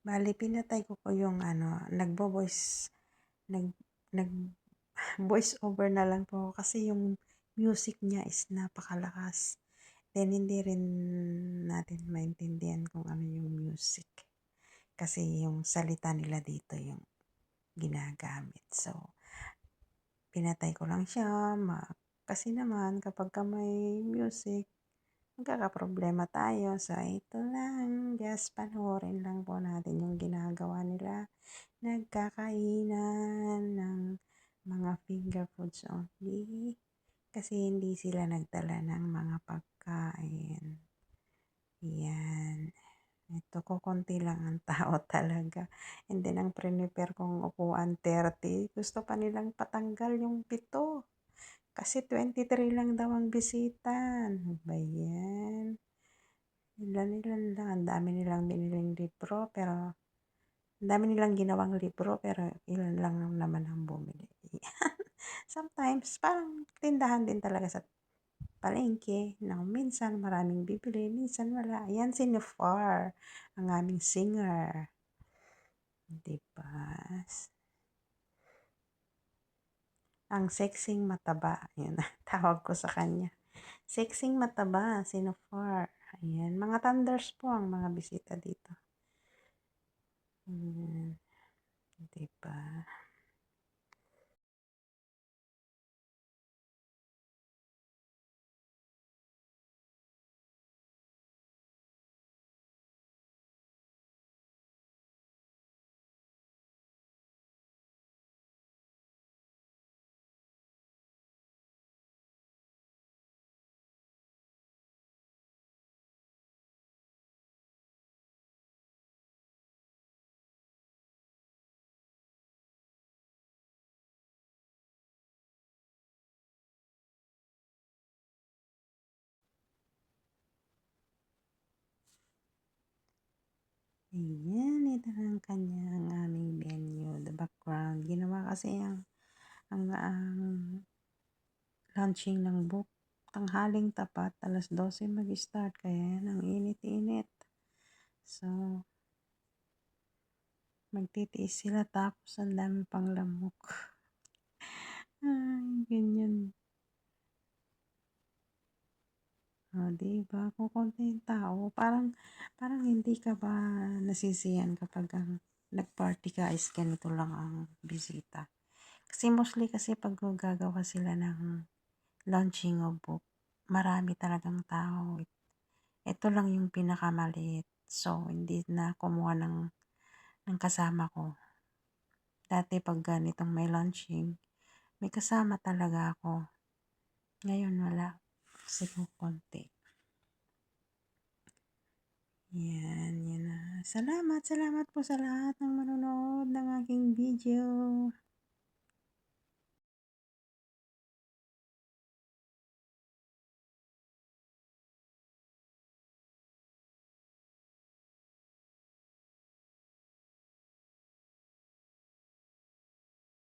Bale pinatay ko yung ano, nagvo-voice nag nag voice over na lang po ako kasi yung music niya is napakalakas. Then hindi rin natin maintindihan kung ano yung music. Kasi yung salita nila dito yung ginagamit. So, pinatay ko lang siya. Kasi naman kapagka may music, magkakaproblema tayo. So, ito lang. Just panoorin lang po natin yung ginagawa nila. Nagkakainan ng mga finger foods only. Kasi hindi sila nagdala ng mga pagkain. Yan. Ito, kukunti lang ang tao talaga. And then, ang prepare kong upuan 30. Gusto pa nilang patanggal yung 7. Kasi 23 lang daw ang bisita. Ano ba yan? Ilan lang. Ang dami nilang biniling libro. Pero, ang dami nilang ginawang libro. Pero, ilan lang naman ang bumili. Sometimes, parang tindahan din talaga sa palengke na minsan maraming bibili, minsan wala. Ayan si Nufar, ang aming singer. Diba? Ang sexing mataba. Ayan, tawag ko sa kanya. Sexing mataba, si Nufar. Ayan, mga thunders po ang mga bisita dito. Ayan. Diba? Ayan, ito ang kanyang aming venue, the background. Ginawa kasi ang launching ng book. Tanghaling tapat, 12:00 mag-start. Kaya yan, ang init-init. So, magtitiis sila tapos ang dami pang lamok. Ay, ganyan. O, diba? Kung konti yung tao, parang hindi ka ba nasisiyan kapag ang nag-party ka is ganito lang ang bisita. Kasi mostly kasi pag gagawa sila ng launching of book, marami talagang tao. Ito lang yung pinakamaliit. So, hindi na kumuha ng kasama ko. Dati pag ganitong may launching, may kasama talaga ako. Ngayon wala. Kasi konti. Yan na. Salamat po sa lahat ng manonood ng aking video.